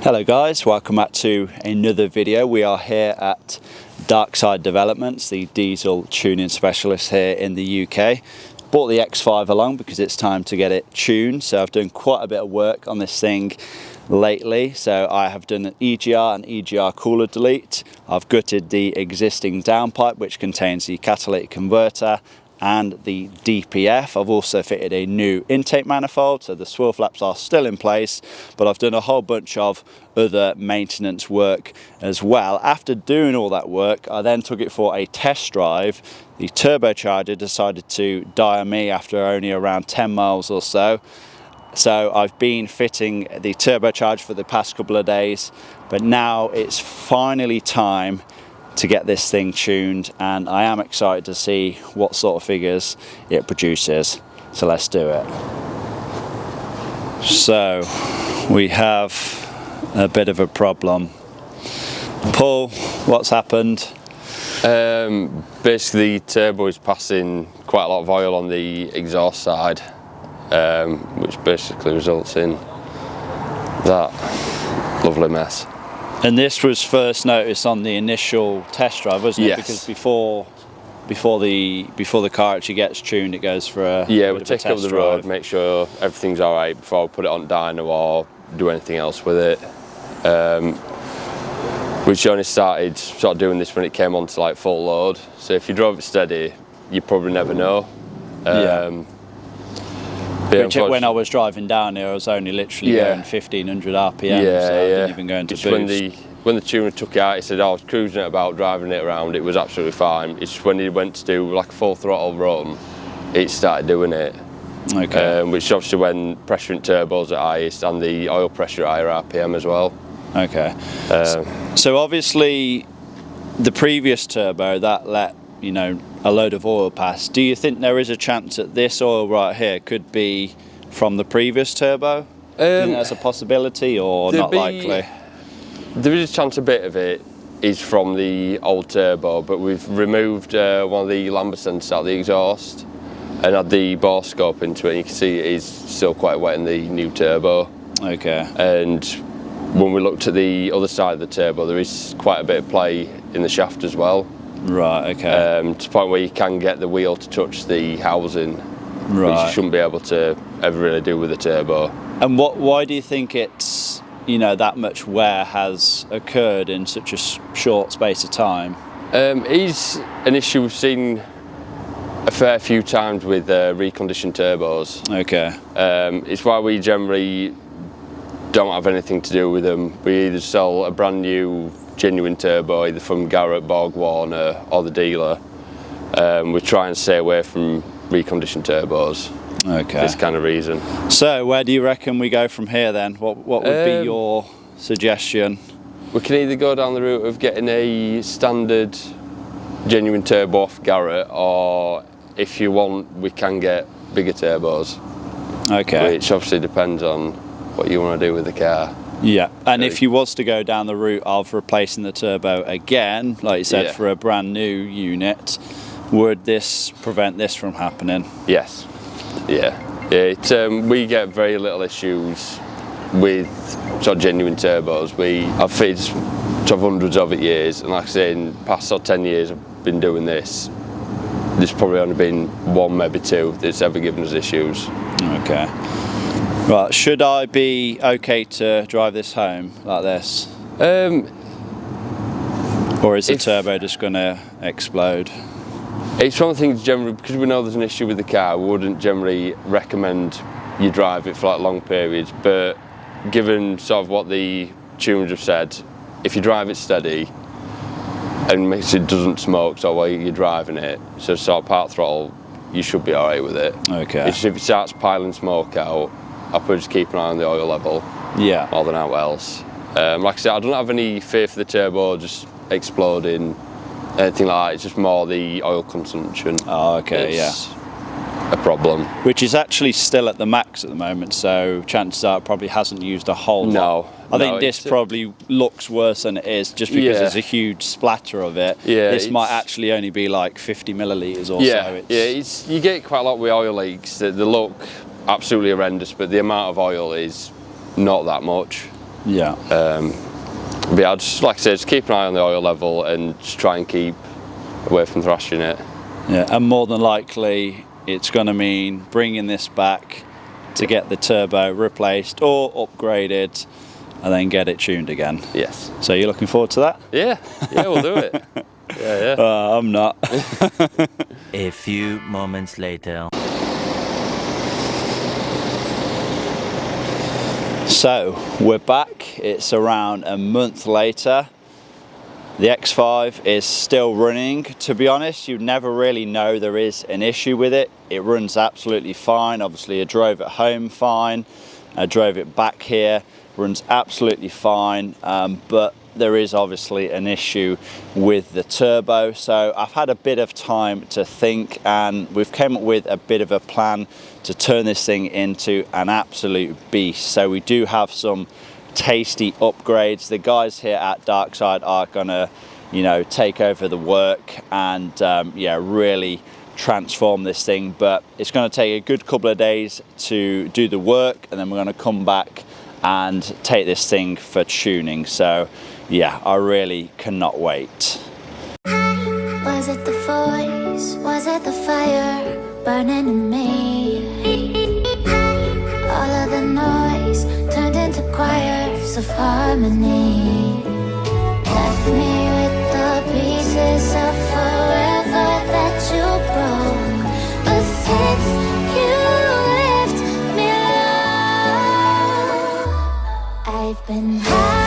Hello guys, welcome back to another video. We are here at Darkside Developments, the diesel tuning specialist here in the UK. Bought the X5 along because it's time to get it tuned, so I've done quite a bit of work on this thing lately. So I have done an EGR and EGR cooler delete. I've gutted the existing downpipe which contains the catalytic converter and the DPF. I've also fitted a new intake manifold, so the swirl flaps are still in place, but I've done a whole bunch of other maintenance work as well. After doing all that work, I then took it for a test drive. The turbocharger decided to die on me after only around 10 miles or so. So I've been fitting the turbocharger for the past couple of days, but now it's finally time to get this thing tuned, and I am excited to see what sort of figures it produces. So let's do it. So we have a bit of a problem. Paul, what's happened? Basically the turbo is passing quite a lot of oil on the exhaust side, which basically results in that lovely mess. And this was first noticed on the initial test drive, wasn't it? Yes. Because before the car actually gets tuned, it goes for a we take it up the road, make sure everything's all right before we put it on dyno or do anything else with it. Which only started sort of doing this when it came on to like full load. So if you drove it steady, you probably never know. Which when I was driving down here, I was only literally going 1500 RPM, so I didn't even go into boost. When the tuner took it out, he said, I was cruising it about, driving it around, it was absolutely fine. It's when he went to do like a full throttle run, it started doing it. Okay. Which obviously when pressure in turbos at highest and the oil pressure at higher RPM as well. Okay. So obviously the previous turbo, that let, you know, a load of oil pass. Do you think there is a chance that this oil right here could be from the previous turbo? Do you think that's a possibility or not likely? There is a chance a bit of it is from the old turbo, but we've removed one of the lambda sensors out of the exhaust and had the bore scope into it, and you can see it is still quite wet in the new turbo. Okay. And when we looked at the other side of the turbo, there is quite a bit of play in the shaft as well. Right, okay. To the point where you can get the wheel to touch the housing, which you shouldn't be able to ever really do with the turbo. And why do you think it's, you know, that much wear has occurred in such a short space of time? It's an issue we've seen a fair few times with reconditioned turbos. Okay. It's why we generally don't have anything to do with them. We either sell a brand new genuine turbo either from Garrett, Borg Warner or the dealer. We try and stay away from reconditioned turbos. Okay. For this kind of reason. So where do you reckon we go from here then? What would be your suggestion? We can either go down the route of getting a standard genuine turbo off Garrett, or if you want we can get bigger turbos. Okay. Which obviously depends on what you want to do with the car. Yeah, and if you was to go down the route of replacing the turbo again, like you said, for a brand new unit, would this prevent this from happening? Yes. Yeah. We get very little issues with sort of genuine turbos. I've fitted sort of hundreds of years, and like I say, in the past sort of 10 years I've been doing this, there's probably only been one, maybe two, that's ever given us issues. Okay. Right, should I be okay to drive this home like this? Or is the turbo just going to explode? It's one of the things generally, because we know there's an issue with the car, we wouldn't generally recommend you drive it for like long periods, but given sort of what the tuners have said, if you drive it steady and makes it doesn't smoke so while you're driving it, so sort of part throttle, you should be alright with it. Okay. It's just if it starts piling smoke out, I'll probably just keep an eye on the oil level. Yeah. More than out else. Like I said, I don't have any fear for the turbo just exploding, anything like that. It's just more the oil consumption. Oh, okay, it's a problem. Which is actually still at the max at the moment, so chances are it probably hasn't used a whole lot. I think this probably looks worse than it is just because there's a huge splatter of it. Yeah, this might actually only be like 50 millilitres or so. You get quite a lot with oil leaks. They look absolutely horrendous, but the amount of oil is not that much. Yeah. But yeah, just like I said, just keep an eye on the oil level and just try and keep away from thrashing it. Yeah, and more than likely it's going to mean bringing this back to get the turbo replaced or upgraded and then get it tuned again. Yes. So you're looking forward to that? Yeah, we'll do it. Yeah. I'm not. A few moments later. So we're back. It's around a month later. The X5 is still running. To be honest, you never really know there is an issue with it. It runs absolutely fine. Obviously I drove it home fine. I drove it back here, runs absolutely fine. But there is obviously an issue with the turbo. So I've had a bit of time to think, and we've come up with a bit of a plan to turn this thing into an absolute beast. So we do have some tasty upgrades. The guys here at Darkside are gonna, you know, take over the work and yeah, really transform this thing. But it's going to take a good couple of days to do the work, and then we're going to come back and take this thing for tuning. So yeah, I really cannot wait. Was it the voice? Was it the fire burning in me? All of the noise turned into choirs of harmony. Left me with the pieces of forever that you broke. But since you left me alone, I've been high.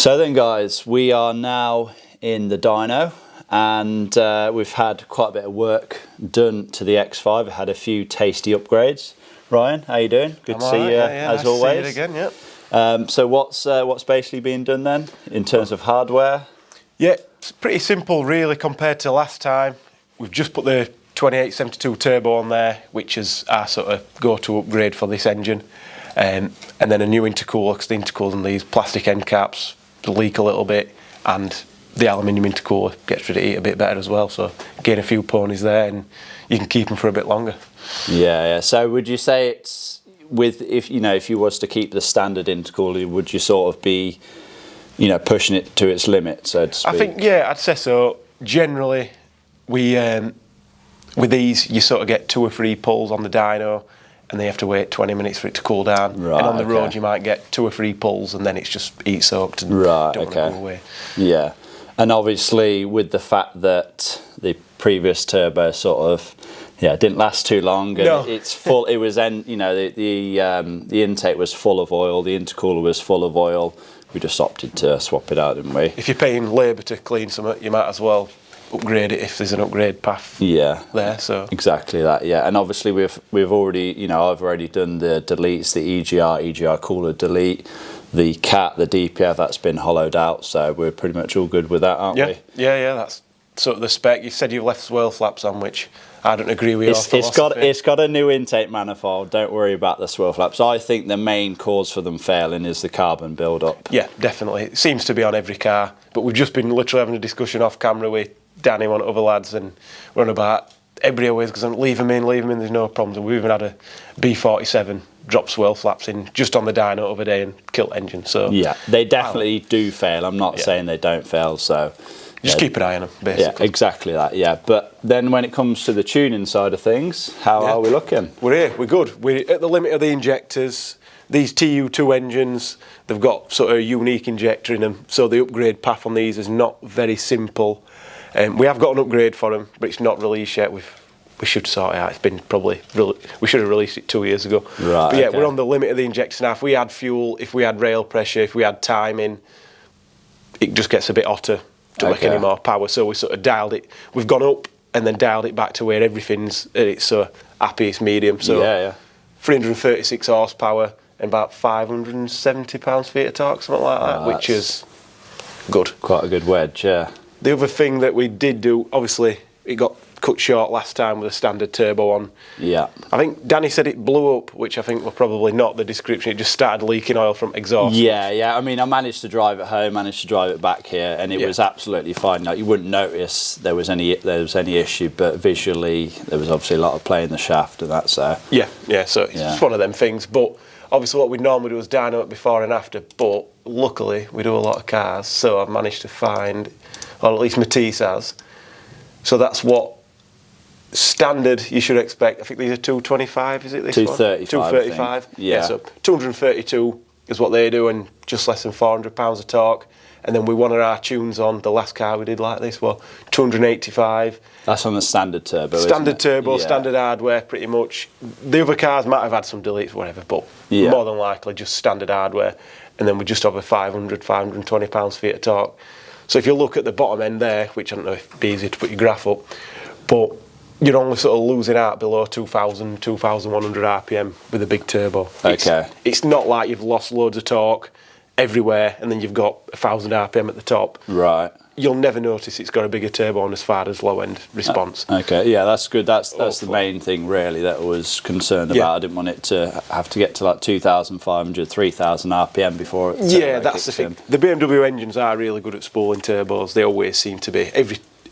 So then guys, we are now in the dyno, and we've had quite a bit of work done to the X5. I had a few tasty upgrades. Ryan, how you doing? Good to see you as always. See you again, yeah. So what's basically being done then in terms of hardware? Yeah, it's pretty simple really compared to last time. We've just put the 2872 turbo on there, which is our sort of go-to upgrade for this engine. And then a new intercooler, because the intercooler and these plastic end caps leak a little bit, and the aluminium intercooler gets rid of it a bit better as well. So gain a few ponies there, and you can keep them for a bit longer. Yeah. So would you say it's if you was to keep the standard intercooler, would you sort of be, pushing it to its limit, so to speak? I think, yeah, I'd say so. Generally, we with these you sort of get 2 or 3 pulls on the dyno, and then you have to wait 20 minutes for it to cool down. Right, and on the road you might get 2 or 3 pulls, and then it's just heat soaked and don't want to go away. Yeah, and obviously with the fact that the previous turbo sort of didn't last too long, and it's full. It was then the intake was full of oil, the intercooler was full of oil. We just opted to swap it out, didn't we? If you're paying labour to clean something, you might as well upgrade it if there's an upgrade path there. So exactly that, and obviously we've already, I've already done the deletes, the EGR cooler delete, the CAT, the DPF, that's been hollowed out, so we're pretty much all good with that, aren't we? Yeah, that's sort of the spec. You said you've left swirl flaps on, which I don't agree with your philosophy. It's got a new intake manifold. Don't worry about the swirl flaps. I think the main cause for them failing is the carbon build-up. Yeah, definitely. It seems to be on every car. But we've just been literally having a discussion off camera with Danny, one of the other lads, and we're on about everybody always goes, leave them in, there's no problems. And we've even had a B47 drop swirl flaps in just on the dyno over day and kill engine. So yeah, they definitely do fail. I'm not saying they don't fail, so just keep an eye on them, basically. Yeah, exactly that, yeah. But then when it comes to the tuning side of things, how are we looking? We're here, we're good. We're at the limit of the injectors. These TU2 engines, they've got sort of a unique injector in them, so the upgrade path on these is not very simple. We have got an upgrade for them, but it's not released yet. We should sort it out. It's been probably, we should have released it 2 years ago. Right. But yeah, we're on the limit of the injector now. If we had fuel, if we had rail pressure, if we had timing, it just gets a bit hotter to make any more power. So we sort of dialed it. We've gone up and then dialed it back to where everything's at its happiest medium. So 336 horsepower and about 570 pounds-feet of torque, something like that, which is good. Quite a good wedge, yeah. The other thing that we did do, obviously, it got cut short last time with a standard turbo on. Yeah. I think Danny said it blew up, which I think were probably not the description. It just started leaking oil from exhaust. Yeah. I mean, I managed to drive it home, managed to drive it back here, and it was absolutely fine. Now, you wouldn't notice there was any issue, but visually there was obviously a lot of play in the shaft and that. So yeah. So it's just one of them things. But obviously, what we normally do is dyno it before and after. But luckily, we do a lot of cars, so I've managed to find, or at least Matisse has. So that's what standard you should expect. I think these are 225, is it this 235, one? 235. Yeah, so 232 is what they do, and just less than 400 pounds of torque. And then we wanted our tunes on, the last car we did like this, 285. That's on the standard turbo, Standard turbo, standard hardware, pretty much. The other cars might have had some deletes, whatever, but more than likely just standard hardware. And then we just have a 500, 520 pounds-feet of torque. So if you look at the bottom end there, which I don't know if it'd be easy to put your graph up, but you're only sort of losing out below 2,000, 2,100 RPM with a big turbo. Okay. It's not like you've lost loads of torque everywhere and then you've got 1,000 RPM at the top. Right. You'll never notice it's got a bigger turbo on as far as low end response. Okay, yeah, that's good. That's the main thing really that I was concerned about. I didn't want it to have to get to like 2,500, 3,000 RPM before it that's the thing. The BMW engines are really good at spooling turbos. They always seem to be.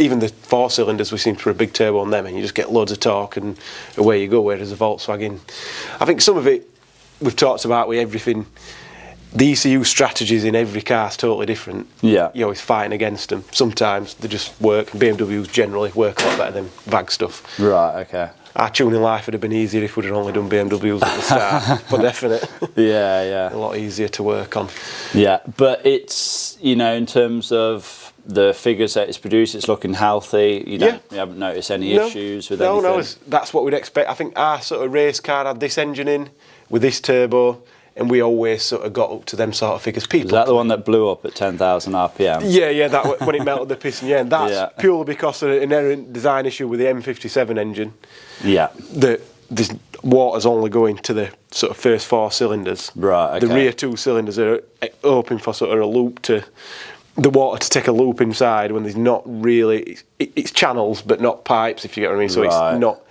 Even the 4-cylinders, we seem to put a big turbo on them and you just get loads of torque and away you go, whereas a Volkswagen, I think some of it we've talked about with everything. The ECU strategies in every car is totally different. Yeah. You're always fighting against them. Sometimes they just work. BMWs generally work a lot better than VAG stuff. Right, okay. Our tuning life would have been easier if we'd have only done BMWs at the start, for definite. Yeah. A lot easier to work on. Yeah, but it's, in terms of the figures that it's produced, it's looking healthy. You haven't noticed any issues with anything? No, that's what we'd expect. I think our sort of race car had this engine in with this turbo, and we always sort of got up to them sort of figures. Is that the one that blew up at 10,000 RPM? Yeah, that when it melted the piston. Yeah, and that's purely because of an inherent design issue with the M57 engine. Yeah. This water's only going to the sort of first 4 cylinders. Right, okay. The rear 2 cylinders are open for sort of a loop to the water to take a loop inside when there's not really. It's channels, but not pipes, if you get what I mean. So it's not.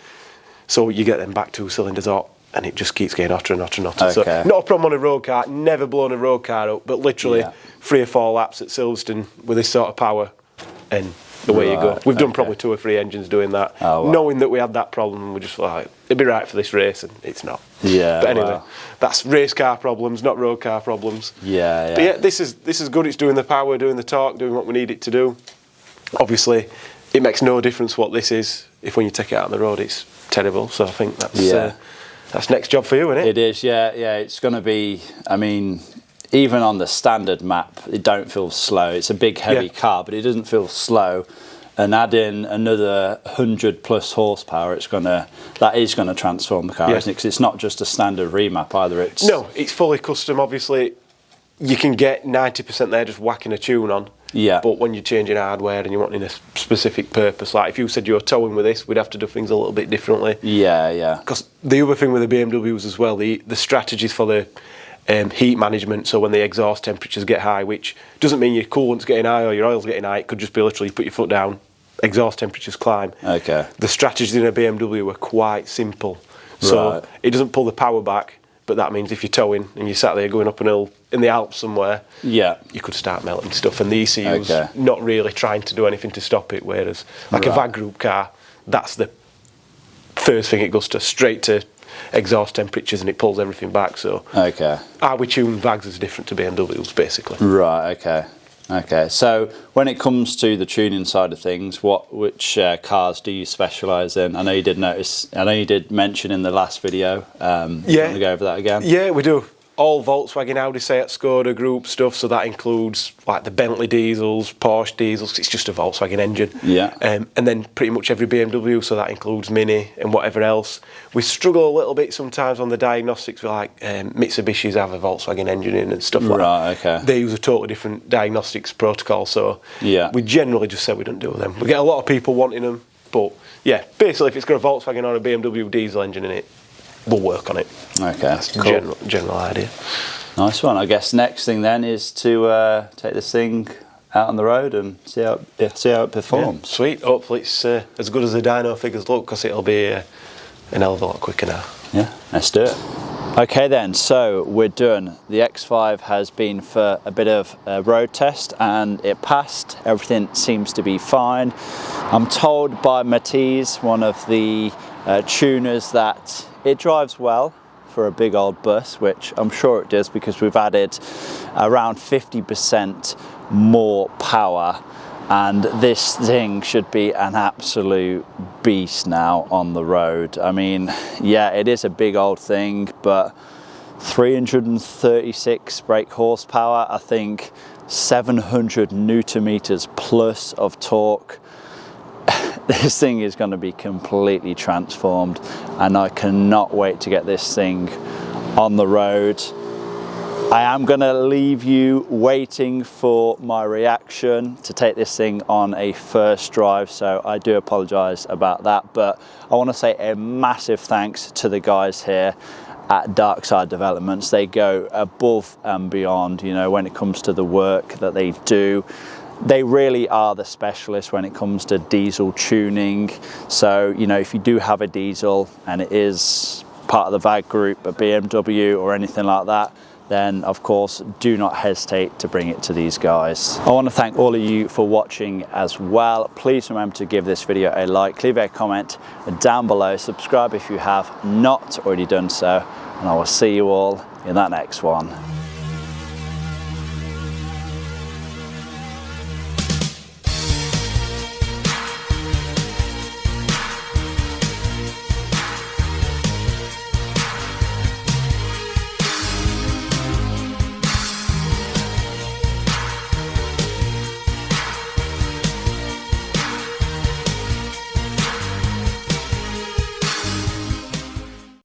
So you get them back 2 cylinders hot. And it just keeps getting hotter and hotter and hotter. Okay. So not a problem on a road car, never blown a road car up, but literally 3 or 4 laps at Silverstone with this sort of power and away you go. We've done probably 2 or 3 engines doing that. Oh, wow. Knowing that we had that problem, we're just like, it'd be right for this race, and it's not. Yeah. But anyway, that's race car problems, not road car problems. Yeah. But yeah, this is good. It's doing the power, doing the torque, doing what we need it to do. Obviously, it makes no difference what this is. If when you take it out on the road, it's terrible. So I think that's next job for you, isn't it? It is, yeah. It's going to be, I mean, even on the standard map, it don't feel slow. It's a big, heavy car, but it doesn't feel slow. And add in another 100 plus horsepower, that is going to transform the car, isn't it? Because it's not just a standard remap either. No, it's fully custom. Obviously, you can get 90% there just whacking a tune on. Yeah. But when you're changing hardware and you're wanting a specific purpose, like if you said you were towing with this, we'd have to do things a little bit differently. Yeah. Because the other thing with the BMWs as well, the strategies for the heat management, so when the exhaust temperatures get high, which doesn't mean your coolant's getting high or your oil's getting high, it could just be literally you put your foot down exhaust temperatures climb. Okay. The strategies in a BMW were quite simple. So Right. it doesn't pull the power back, but that means if you're towing and you're sat there going up an hill in the Alps somewhere, Yeah. you could start melting stuff. And the ECU's Okay. not really trying to do anything to stop it, whereas like a Right. VAG group car, that's the first thing it goes to, straight to exhaust temperatures, and it pulls everything back. So Okay. how we tune VAGs is different to BMWs, basically. Right. Okay. Okay. So when it comes to the tuning side of things, which cars do you specialise in? I know you did mention in the last video. Yeah. You want to go over that again? Yeah, we do. All Volkswagen, Audi, Seat, Skoda group stuff, so that includes like the Bentley diesels, Porsche diesels, it's just a Volkswagen engine. Yeah. And then pretty much every BMW, so that includes Mini and whatever else. We struggle a little bit sometimes on the diagnostics, with like Mitsubishi's have a Volkswagen engine in and stuff like Right, that. okay. They use a totally different diagnostics protocol, so Yeah. we generally just say we don't do them. We get a lot of people wanting them, but yeah, basically if it's got a Volkswagen or a BMW diesel engine in it, we'll work on it. Okay. That's the Cool. general idea. Nice one. I guess next thing then is to take this thing out on the road and see how it performs. Yeah, sweet. Hopefully it's as good as the dyno figures look, because it'll be an hell of a lot quicker now. Yeah, let's do it. Okay then, so we're done. The X5 has been for a bit of a road test and it passed. Everything seems to be fine. I'm told by Matisse, one of the tuners, that it drives well for a big old bus, which I'm sure it does, because we've added around 50% more power, and this thing should be an absolute beast now on the road. I mean, yeah, it is a big old thing, but 336 brake horsepower, I think 700 Newton meters plus of torque. This thing is going to be completely transformed, and I cannot wait to get this thing on the road. I am going to leave you waiting for my reaction to take this thing on a first drive, so I do apologise about that, but I want to say a massive thanks to the guys here at Darkside Developments. They go above and beyond, you know, when it comes to the work that they do. They really are the specialists when it comes to diesel tuning. So, you know, if you do have a diesel and it is part of the VAG group, a BMW or anything like that, then of course do not hesitate to bring it to these guys. I want to thank all of you for watching as well. Please remember to give this video a like, leave a comment down below, subscribe if you have not already done so, and I will see you all in that next one.